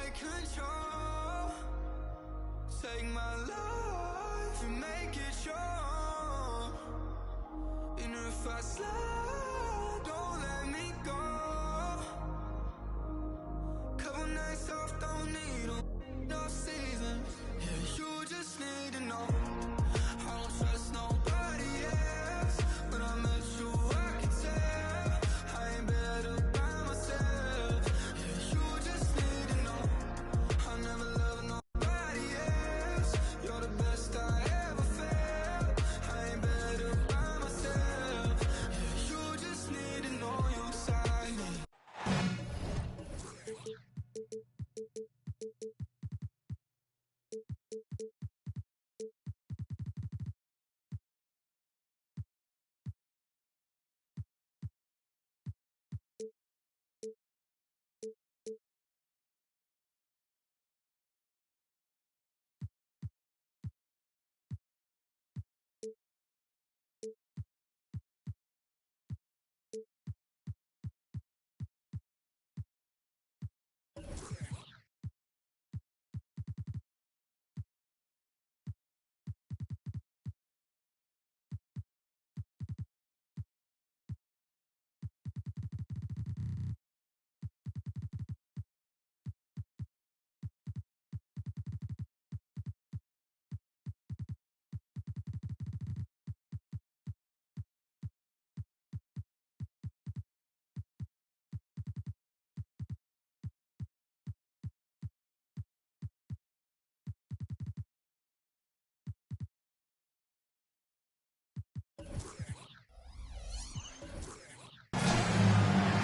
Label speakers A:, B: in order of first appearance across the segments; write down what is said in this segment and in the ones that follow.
A: take control. Take my life and make it yours. And if I slide, don't let me go. Couple nights off, don't need them. No seasons, yeah, you just need to know. I don't trust nobody else. When I met you, I could tell I ain't better by myself. Yeah, you just need to know. I'll never love nobody else. You're the best I ever felt. I ain't better by myself. Yeah, you just need to know you inside me.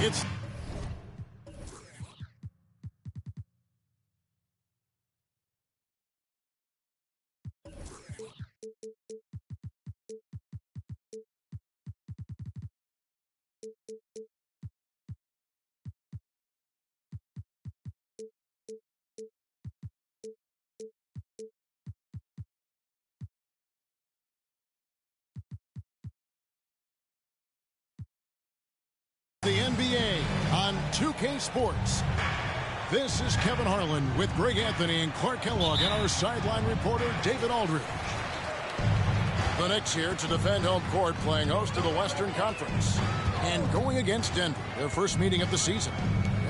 B: It's the NBA on 2K Sports. This is Kevin Harlan with Greg Anthony and Clark Kellogg and our sideline reporter David Aldridge. The Knicks here to defend home court, playing host to the Western Conference and going against Denver, their first meeting of the season.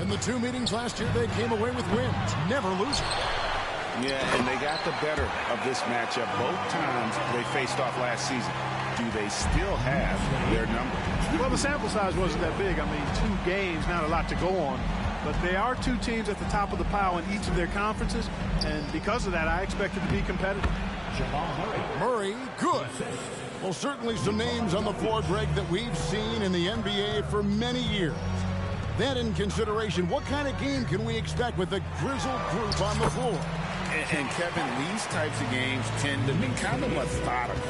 B: In the two meetings last year, they came away with wins, never losing.
C: Yeah, and they got the better of this matchup both times they faced off last season. Do they still have their number?
D: Well, the sample size wasn't that big. I mean, 2 games, not a lot to go on. But they are 2 teams at the top of the pile in each of their conferences. And because of that, I expect it to be competitive.
B: Murray, good. Well, certainly some names on the floor, Greg, that we've seen in the NBA for many years. That in consideration, what kind of game can we expect with the grizzled group on the floor?
C: And Kevin, these types of games tend to be kind of methodical.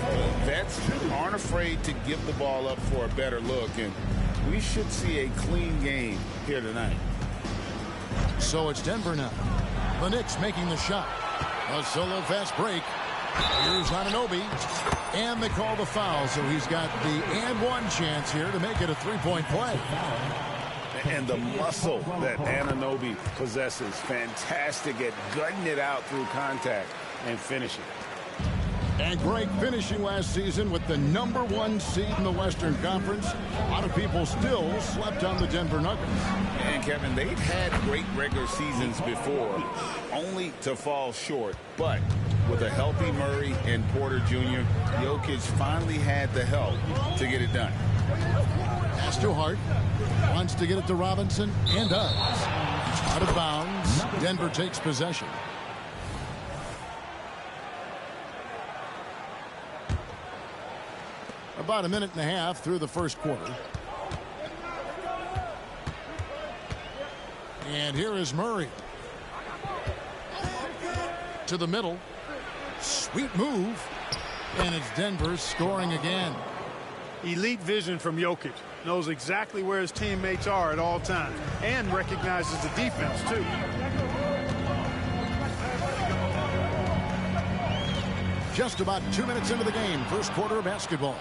C: Vets aren't afraid to give the ball up for a better look, and we should see a clean game here tonight.
B: So it's Denver now. The Knicks making the shot. A solo fast break. Here's Anunoby. And they call the foul, so he's got the and one chance here to make it a three-point play.
C: And the muscle that Anunoby possesses, fantastic at gutting it out through contact and finishing.
B: And Greg, finishing last season with the #1 seed in the Western Conference. A lot of people still slept on the Denver Nuggets.
C: And Kevin, they've had great regular seasons before, only to fall short. But with a healthy Murray and Porter Jr., Jokic finally had the help to get it done.
B: Pass to Hart. Wants to get it to Robinson and does. Out of bounds. Denver takes possession. About a minute and a half through the first quarter. And here is Murray. To the middle. Sweet move. And it's Denver scoring again.
D: Elite vision from Jokic. Knows exactly where his teammates are at all times. And recognizes the defense, too.
B: Just about 2 minutes into the game. First quarter of basketball.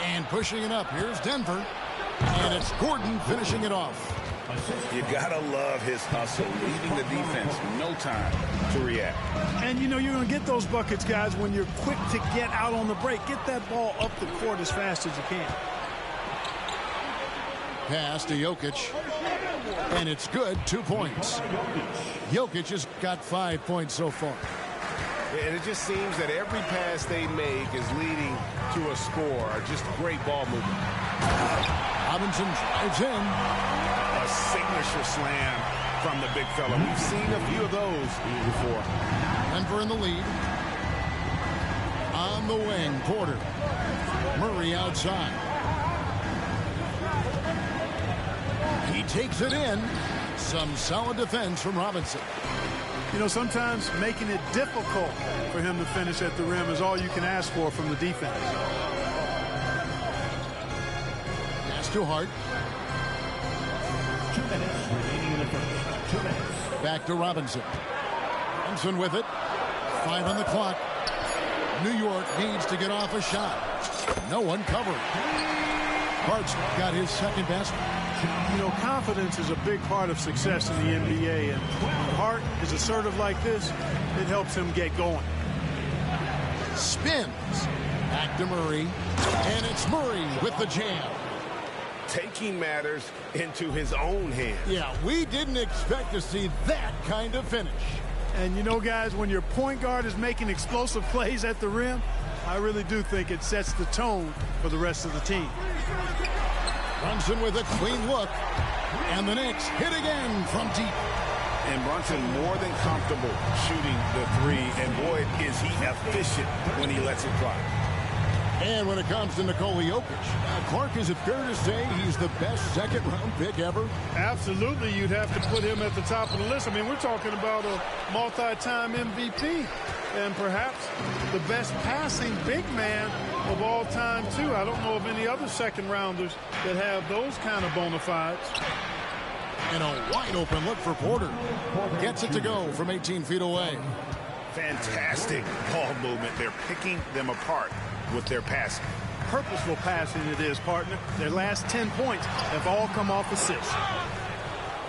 B: And pushing it up. Here's Denver. And it's Gordon finishing it off.
C: You gotta love his hustle, leaving the defense no time to react.
D: And you know you're going to get those buckets, guys, when you're quick to get out on the break. Get that ball up the court as fast as you can.
B: Pass to Jokic. And it's good, 2 points. Jokic has got 5 points so far.
E: And it just seems that every pass they make is leading to a score. Just great ball movement.
B: Robinson drives in.
E: A signature slam from the big fella. We've seen a few of those before.
B: Denver in the lead. On the wing, Porter. Murray outside. He takes it in. Some solid defense from Robinson.
D: You know, sometimes making it difficult for him to finish at the rim is all you can ask for from the defense.
B: Pass to Hart.
F: 2 minutes remaining in the first. 2 minutes.
B: Back to Robinson. Robinson with it. 5 on the clock. New York needs to get off a shot. No one covered. Hart's got his second basket.
D: You know, confidence is a big part of success in the NBA, and when Hart is assertive like this, it helps him get going.
B: Spins. Back to Murray. And it's Murray with the jam.
E: Taking matters into his own hands.
B: Yeah, we didn't expect to see that kind of finish.
D: And you know, guys, when your point guard is making explosive plays at the rim, I really do think it sets the tone for the rest of the team.
B: Brunson with a clean look. And the Knicks hit again from deep.
C: And Brunson more than comfortable shooting the three. And boy, is he efficient when he lets it fly.
B: And when it comes to Nikola Jokic, Clark, is it fair to say he's the best second-round pick ever?
D: Absolutely, you'd have to put him at the top of the list. I mean, we're talking about a multi-time MVP and perhaps the best passing big man of all time, too. I don't know of any other second-rounders that have those kind of bona fides.
B: And a wide-open look for Porter. Gets it to go from 18 feet away.
C: Fantastic ball movement. They're picking them apart with their passing.
D: Purposeful passing it is, partner. Their last 10 points have all come off assists.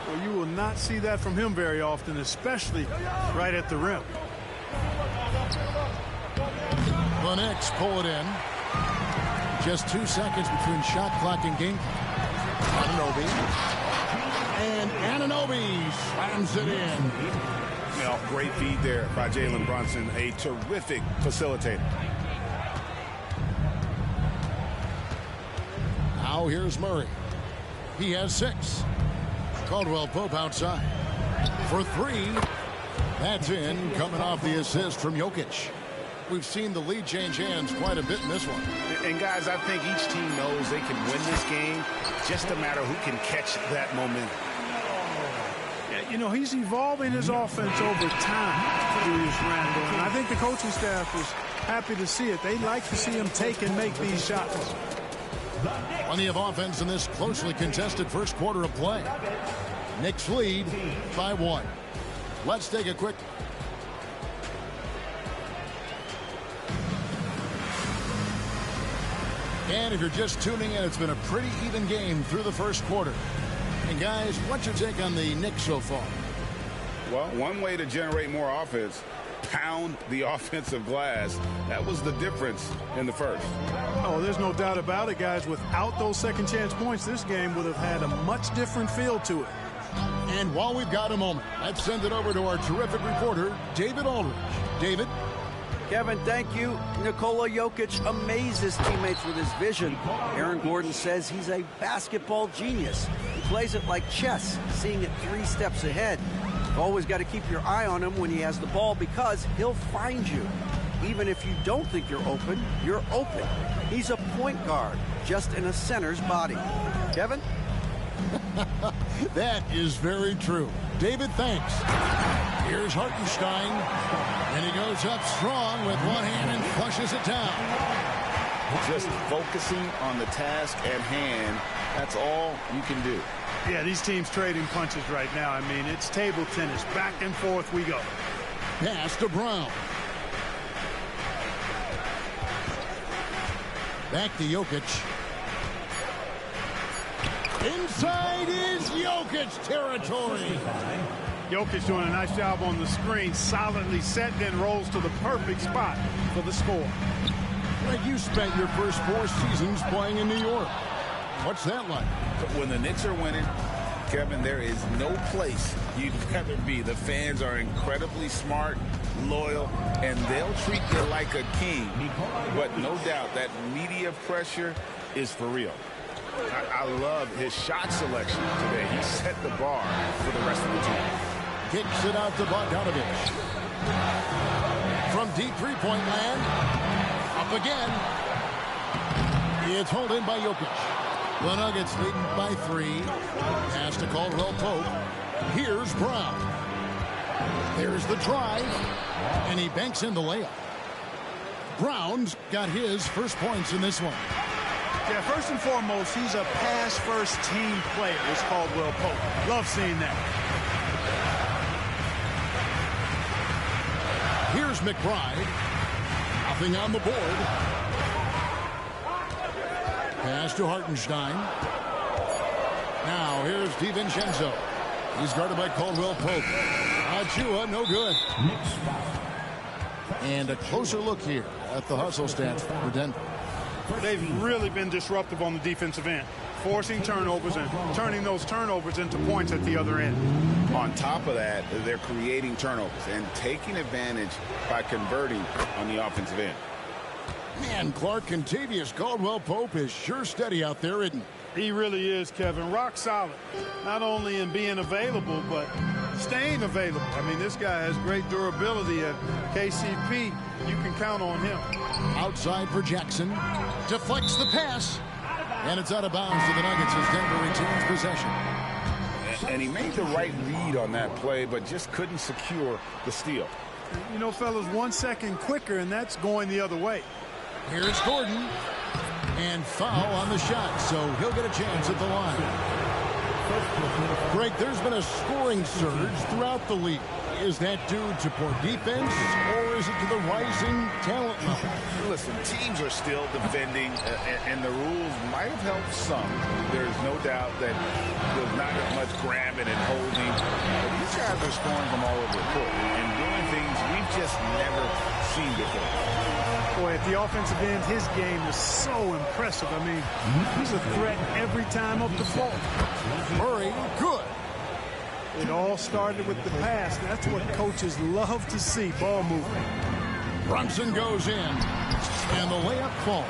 D: Well, you will not see that from him very often, especially right at the rim.
B: The Knicks pull it in. Just 2 seconds between shot clock and game clock. Anunoby. And Anunoby slams it in.
C: You know, great feed there by Jalen Brunson. A terrific facilitator.
B: Now here's Murray. He has 6. Caldwell Pope outside. For 3. That's in, coming off the assist from Jokic. We've seen the lead change hands quite a bit in this one.
C: And guys, I think each team knows they can win this game. Just a matter who can catch that momentum.
D: Yeah, you know, he's evolving his offense over time, Julius Randle. And I think the coaching staff is happy to see it. They like to see him take and make these shots.
B: Plenty of offense in this closely contested first quarter of play. Knicks lead by 1. Let's take a quick. And if you're just tuning in, it's been a pretty even game through the first quarter. And guys, what's your take on the Knicks so far?
C: Well, one way to generate more offense, pound the offensive glass. That was the difference in the first.
D: Oh, there's no doubt about it, guys. Without those second chance points, this game would have had a much different feel to it.
B: And while we've got a moment, let's send it over to our terrific reporter, David Aldridge. David?
G: Kevin, thank you. Nikola Jokic amazes teammates with his vision. Aaron Gordon says he's a basketball genius. He plays it like chess, seeing it 3 steps ahead. You've always got to keep your eye on him when he has the ball because he'll find you. Even if you don't think you're open, you're open. He's a point guard, just in a center's body. Kevin?
B: That is very true. David, thanks. Here's Hartenstein. And he goes up strong with one hand and flushes it down.
C: Just focusing on the task at hand, that's all you can do.
D: Yeah, these teams trading punches right now. I mean, it's table tennis. Back and forth we go.
B: Pass to Brown. Back to Jokic. Inside is Jokic territory.
D: Jokic doing a nice job on the screen, solidly set, then rolls to the perfect spot for the score.
B: Like you spent your first 4 seasons playing in New York. What's that like?
C: When the Knicks are winning, Kevin, there is no place you'd rather be. The fans are incredibly smart, loyal, and they'll treat you like a king. But no doubt that media pressure is for real.
E: I love his shot selection today. He set the bar for the rest of the team.
B: Kicks it out to Bogdanovich. From deep three-point land. Up again. It's hauled in by Jokic. The Nuggets leading by 3. Pass to Caldwell Pope. Here's Brown. There's the drive. And he banks in the layup. Brown's got his first points in this one.
D: Yeah, first and foremost, he's a pass-first team player, is Caldwell Pope. Love seeing that.
B: Here's McBride. Nothing on the board. Pass to Hartenstein. Now here's DiVincenzo. He's guarded by Caldwell Pope. Achua, no good. And a closer look here at the hustle stats for Denver.
D: They've really been disruptive on the defensive end, forcing turnovers and turning those turnovers into points at the other end.
C: On top of that, they're creating turnovers and taking advantage by converting on the offensive end.
B: Man, Clark, Kentavious Caldwell-Pope is sure steady out there, isn't he?
D: He really is, Kevin. Rock solid, not only in being available, but staying available. I mean, this guy has great durability at KCP. You can count on him.
B: Outside for Jackson. Deflects the pass. And it's out of bounds to the Nuggets as Denver retains possession.
C: And he made the right read on that play, but just couldn't secure the steal.
D: You know, fellas, 1 second quicker, and that's going the other way.
B: Here's Gordon. And foul on the shot, so he'll get a chance at the line. Greg, there's been a scoring surge throughout the league. Is that due to poor defense, or is it to the rising talent level?
C: Listen, teams are still defending, and the rules might have helped some. There's no doubt that there's not as much grabbing and holding. But these guys are scoring from all over the court and doing things we've just never seen before.
D: Boy, at the offensive end, his game is so impressive. I mean, he's a threat every time up the floor.
B: Murray, good.
D: It all started with the pass. That's what coaches love to see, ball movement.
B: Brunson goes in, and the layup falls.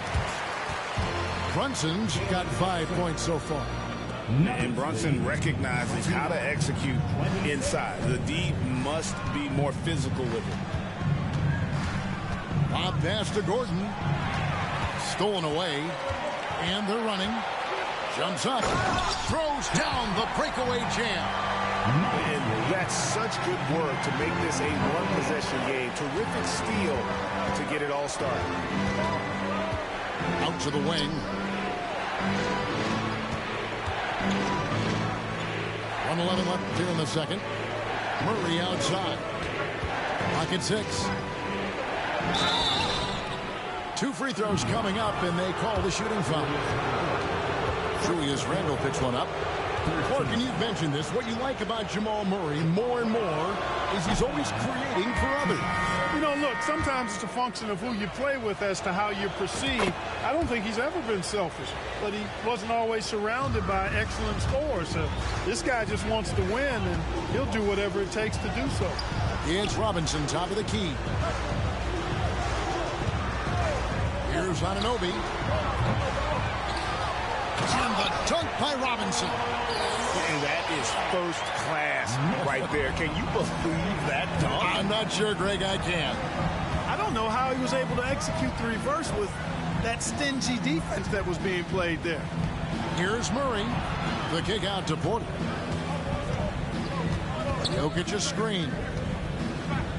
B: Brunson's got 5 points so far.
C: And Brunson recognizes how to execute inside. The D must be more physical with it.
B: Bob pass to Gordon. Stolen away, and they're running. Jumps up, throws down the breakaway jam.
E: And that's such good work to make this a one-possession game. Terrific steal to get it all started.
B: Out to the wing. 1:11 left here in the second. Murray outside. Pocket 6. 2 free throws coming up, and they call the shooting foul. Julius Randle picks one up. Clark, and you've mentioned this, what you like about Jamal Murray more and more is he's always creating for others.
D: You know, look, sometimes it's a function of who you play with as to how you perceive. I don't think he's ever been selfish, but he wasn't always surrounded by excellent scorers. So this guy just wants to win, and he'll do whatever it takes to do so.
B: It's Robinson, top of the key. Here's Anunoby. And the dunk by Robinson.
E: And that is first class right there. Can you believe that dunk?
B: I'm not sure, Greg, I can.
D: I don't know how he was able to execute the reverse with that stingy defense that was being played there.
B: Here's Murray. The kick out to Porter. Jokic a screen.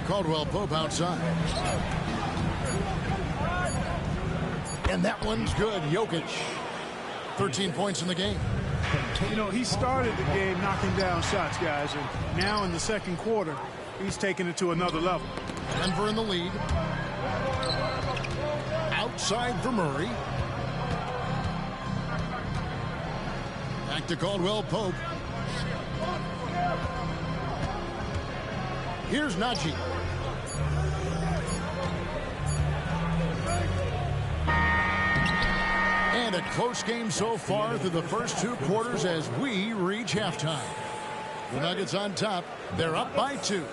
B: Caldwell Pope outside. And that one's good. Jokic. 13 points in the game.
D: You know, he started the game knocking down shots, guys, and now in the second quarter, he's taking it to another level.
B: Denver in the lead. Outside for Murray. Back to Caldwell Pope. Here's Najee. And a close game so far through the first 2 quarters as we reach halftime. The Nuggets on top. They're up by 2.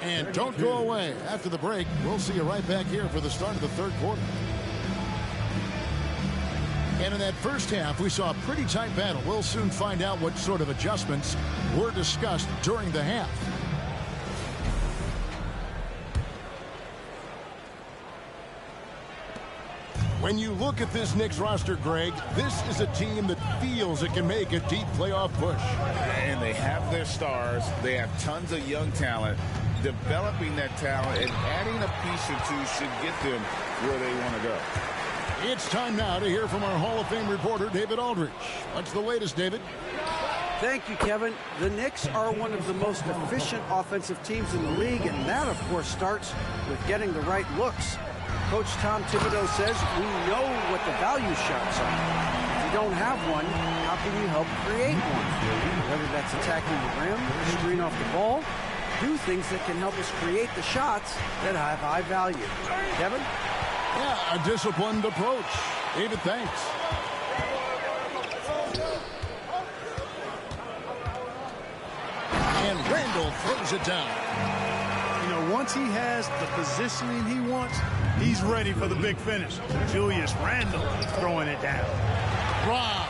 B: And don't go away. After the break, we'll see you right back here for the start of the 3rd quarter. And in that first half, we saw a pretty tight battle. We'll soon find out what sort of adjustments were discussed during the half. When you look at this Knicks roster, Greg, this is a team that feels it can make a deep playoff push.
C: And they have their stars. They have tons of young talent. Developing that talent and adding a piece or two should get them where they want to go.
B: It's time now to hear from our Hall of Fame reporter, David Aldridge. What's the latest, David?
G: Thank you, Kevin. The Knicks are one of the most efficient offensive teams in the league, and that, of course, starts with getting the right looks. Coach Tom Thibodeau says we know what the value shots are. If you don't have one, how can you help create one? Whether that's attacking the rim, screen off the ball, do things that can help us create the shots that have high value. Kevin?
B: Yeah, a disciplined approach. David, thanks. And Randle throws it down.
D: You know, once he has the positioning he wants, he's ready for the big finish. Julius Randle throwing it down.
B: Brown.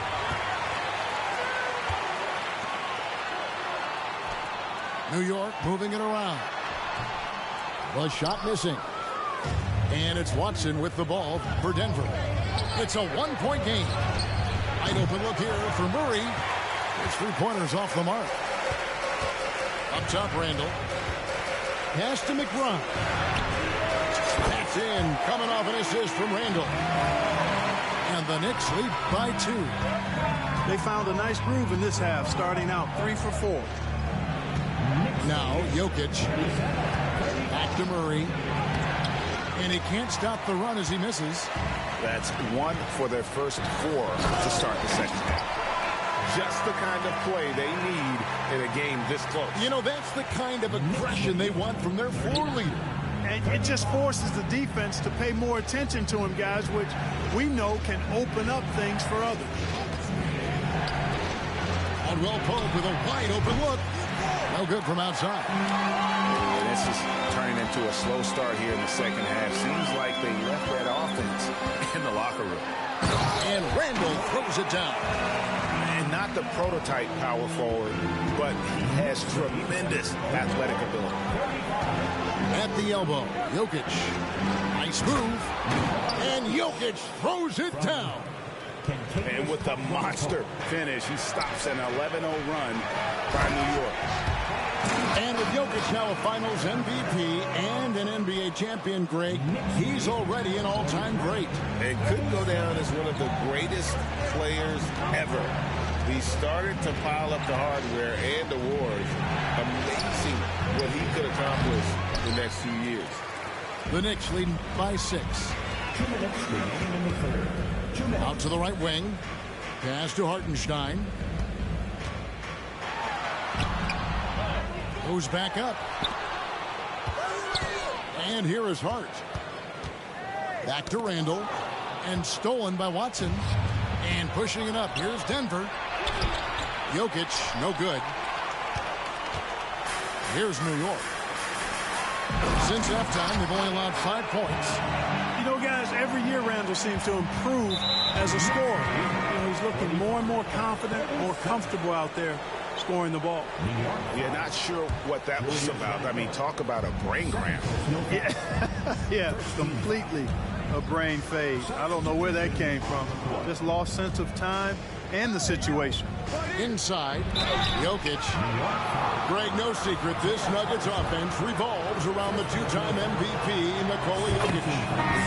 B: New York moving it around. The shot missing. And it's Watson with the ball for Denver. It's a 1-point game. Wide open look here for Murray. His 3-pointers off the mark. Up top, Randle. Pass to McBride. That's in. Coming off an assist from Randle. And the Knicks lead by 2.
D: They found a nice groove in this half, starting out 3 for 4.
B: Now, Jokic. Back to Murray. And he can't stop the run as he misses.
C: That's 1 for their first 4 to start the second half. Just the kind of play they need in a game this close.
B: You know, that's the kind of aggression they want from their floor leader.
D: And it just forces the defense to pay more attention to him, guys, which we know can open up things for others.
B: Caldwell Pope with a wide open look. No good from outside.
C: This is turning into a slow start here in the second half. Seems like they left that offense in the locker room.
B: And Randle throws it down.
C: And not the prototype power forward, but he has tremendous athletic ability.
B: At the elbow, Jokic. Nice move. And Jokic throws it down.
C: And with the monster finish, he stops an 11-0 run by New York.
B: And with Jokic now a Finals MVP and an NBA champion, Greg, he's already an all-time great.
C: And could go down as one of the greatest players ever. He started to pile up the hardware and awards. Amazing what he could accomplish the next few years.
B: The Knicks leading by 6. Out to the right wing. Pass to Hartenstein. Goes back up. And here is Hart. Back to Randle. And stolen by Watson. And pushing it up. Here's Denver. Jokic, no good. Here's New York. Since halftime, they've only allowed 5 points.
D: You know, guys, every year Randle seems to improve as a scorer. You know, he's looking more and more confident, more comfortable out there scoring the ball.
C: Yeah, not sure what that was about. I mean, talk about a brain cramp.
D: Yeah, completely a brain phase. I don't know where that came from. Just lost sense of time and the situation.
B: Inside, Jokic. Greg, no secret, this Nuggets offense revolves around the 2-time MVP, Nikola Jokic.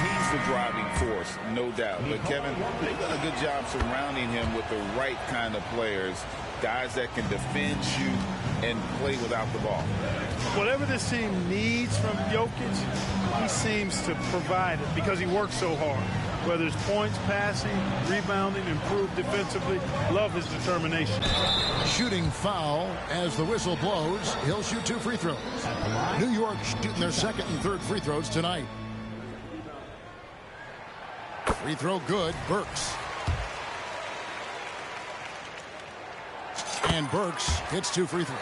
C: He's the driving force, no doubt. But, Kevin, they've done a good job surrounding him with the right kind of players, guys that can defend, shoot, and play without the ball.
D: Whatever this team needs from Jokic, he seems to provide it because he works so hard. whether it's points, passing, rebounding, improved defensively. Love his determination.
B: Shooting foul as the whistle blows. He'll shoot 2 free throws. New York shooting their second and third free throws tonight. Free throw good. Burks. And Burks hits 2 free throws.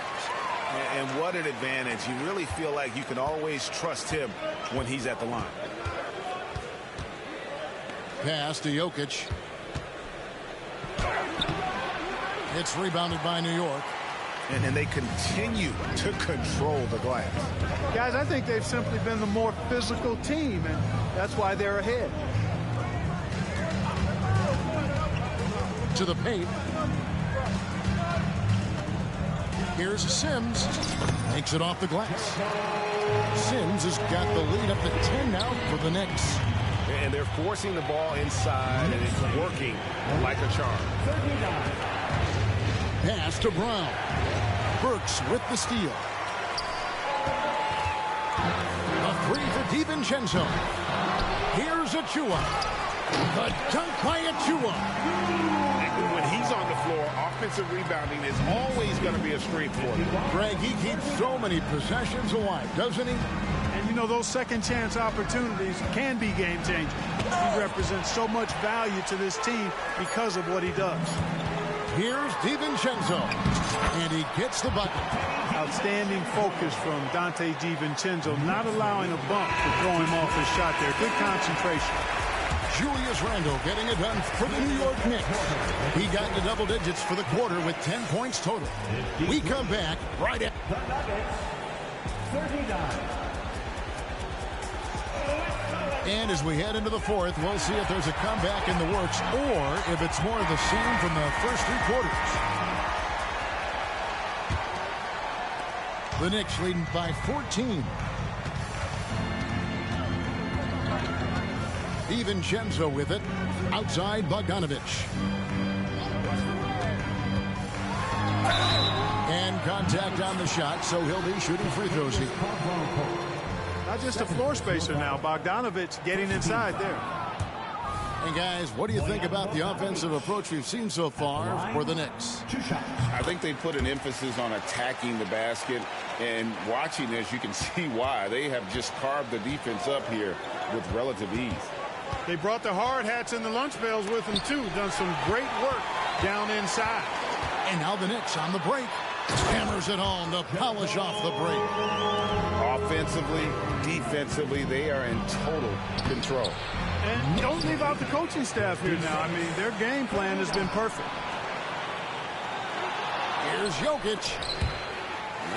E: And what an advantage. You really feel like you can always trust him when he's at the line.
B: Pass to Jokic. It's rebounded by New York.
E: And they continue to control the glass.
D: Guys, I think they've simply been the more physical team, and that's why they're ahead.
B: To the paint. Here's Sims. Makes it off the glass. Sims has got the lead up to 10 now for the Knicks.
E: And they're forcing the ball inside, and it's working like a charm.
B: Pass to Brown. Burks with the steal. A 3 for DiVincenzo. Here's Achua. The dunk by Achua.
E: When he's on the floor, offensive rebounding is always going to be a strength for him.
B: Greg, he keeps so many possessions alive, doesn't he?
D: And, you know, those second chance opportunities can be game-changing. He represents so much value to this team because of what he does.
B: Here's DiVincenzo, and he gets the bucket.
D: Outstanding focus from Donte DiVincenzo, not allowing a bump to throw him off his shot there. Good concentration.
B: Julius Randle getting it done for the New York Knicks. He got into double digits for the quarter with 10 points total. We come back right at...
F: The Nuggets, 39.
B: And as we head into the fourth, we'll see if there's a comeback in the works or if it's more of the same from the first 3 quarters. The Knicks leading by 14. DiVincenzo with it. Outside Bogdanovich. And contact on the shot, so he'll be shooting free throws here.
D: Not just a floor spacer now. Bogdanovich getting inside there.
B: And guys, what do you think about the offensive approach we've seen so far for the Knicks?
C: I think they put an emphasis on attacking the basket, and watching this, you can see why. They have just carved the defense up here with relative ease.
D: They brought the hard hats and the lunch bells with them, too. Done some great work down inside.
B: And now the Knicks on the break. Hammers it home to polish off the break.
C: Offensively, defensively, they are in total control.
D: And don't leave out the coaching staff here now. I mean, their game plan has been perfect.
B: Here's Jokic.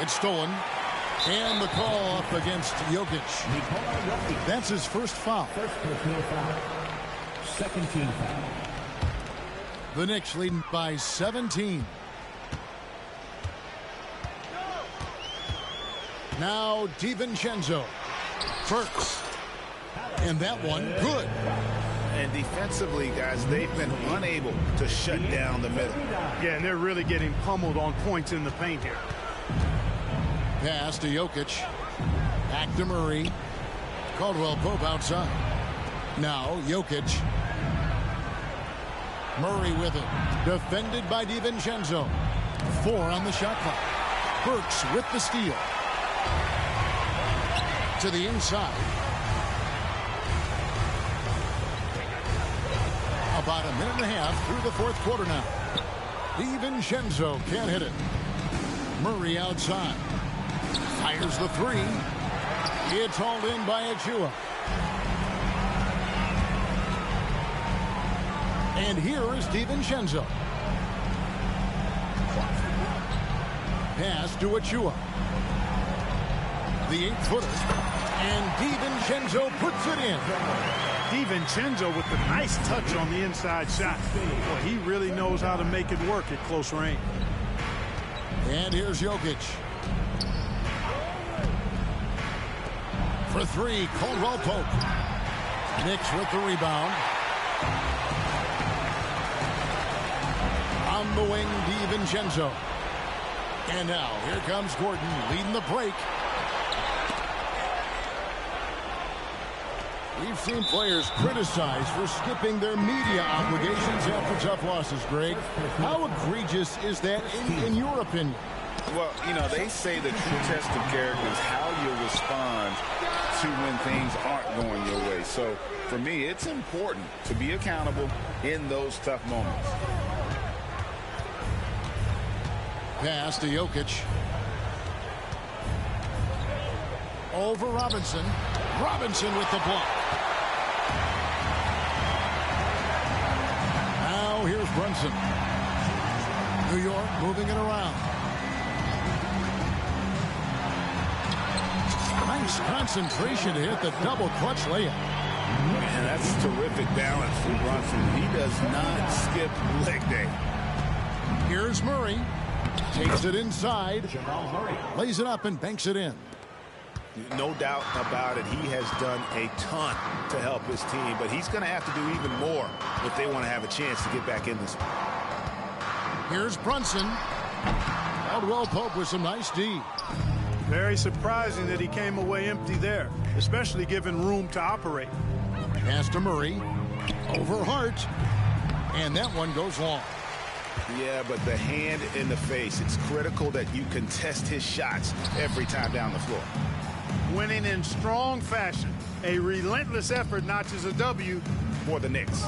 B: It's stolen. And the call up against Jokic. That's his first foul.
F: First personal foul. Second team foul.
B: The Knicks leading by 17. Now DiVincenzo. Burks. And that one good.
E: And defensively, guys, they've been unable to shut down the middle.
D: Yeah, and they're really getting pummeled on points in the paint here.
B: Pass to Jokic. Back to Murray. Caldwell Pope outside. Now Jokic. Murray with it. Defended by DiVincenzo. 4 on the shot clock. Burks with the steal. To the inside. About a minute and a half through the fourth quarter now. DiVincenzo can't hit it. Murray outside. Fires the 3. It's hauled in by Achua. And here is DiVincenzo. Pass to Achua. The 8-footer. And DiVincenzo puts it in.
D: DiVincenzo with the nice touch on the inside shot. Boy, he really knows how to make it work at close range.
B: And here's Jokic. For 3, Caldwell Pope. Knicks with the rebound. On the wing, DiVincenzo. And now, here comes Gordon leading the break. We've seen players criticized for skipping their media obligations after tough losses, Greg. How egregious is that in your opinion?
C: Well, you know, they say the true test of character is how you respond to when things aren't going your way. So, for me, it's important to be accountable in those tough moments.
B: Pass to Jokic. Over Robinson. Robinson with the block. Now here's Brunson. New York moving it around. Nice concentration to hit the double clutch layup.
C: Man, that's terrific balance from Brunson. He does not skip leg day.
B: Here's Murray. Takes it inside. Lays it up and banks it in.
E: No doubt about it. He has done a ton to help his team, but he's going to have to do even more if they want to have a chance to get back in this one.
B: Here's Brunson. Caldwell Pope with some nice D.
D: Very surprising that he came away empty there, especially given room to operate.
B: Pass to Murray. Over Hart. And that one goes long.
E: Yeah, but the hand in the face, it's critical that you contest his shots every time down the floor.
D: Winning in strong fashion. A relentless effort notches a W
E: For the Knicks.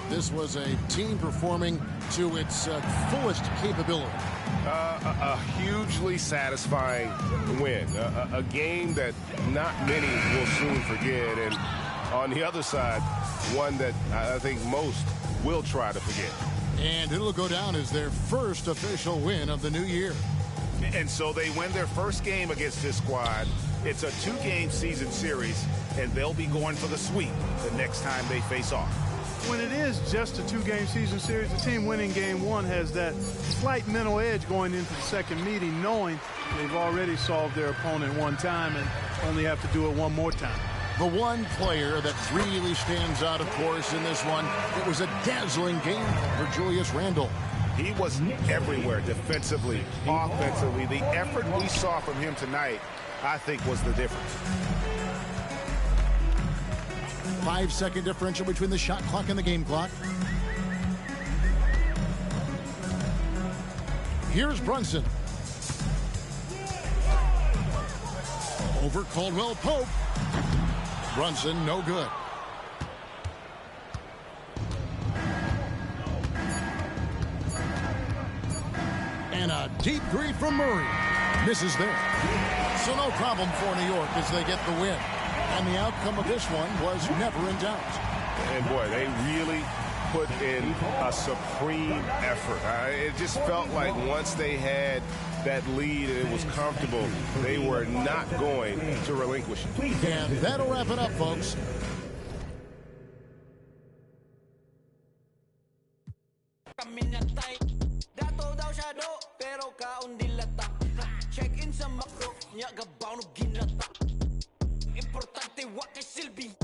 B: This was a team performing to its fullest capability.
E: A hugely satisfying win. A game that not many will soon forget. And on the other side, one that I think most will try to forget.
B: And it'll go down as their first official win of the new year.
E: And so they win their first game against this squad. It's a 2-game season series, and they'll be going for the sweep the next time they face off.
D: When it is just a 2-game season series, the team winning game one has that slight mental edge going into the second meeting, knowing they've already solved their opponent one time and only have to do it one more time.
B: The one player that really stands out, of course, in this one, it was a dazzling game for Julius Randle.
E: He was everywhere defensively, offensively. The effort we saw from him tonight, I think, was the difference.
B: 5-second differential between the shot clock and the game clock. Here's Brunson. Over Caldwell Pope. Brunson, no good. And a deep three from Murray. Misses there. So no problem for New York as they get the win. And the outcome of this one was never in doubt.
E: And boy, they really put in a supreme effort. It just felt like once they had that lead and it was comfortable, they were not going to relinquish it.
B: And that'll wrap it up, folks.
A: Check-in sa makro, niya gabaw no ginata. Importante wa kay silbi.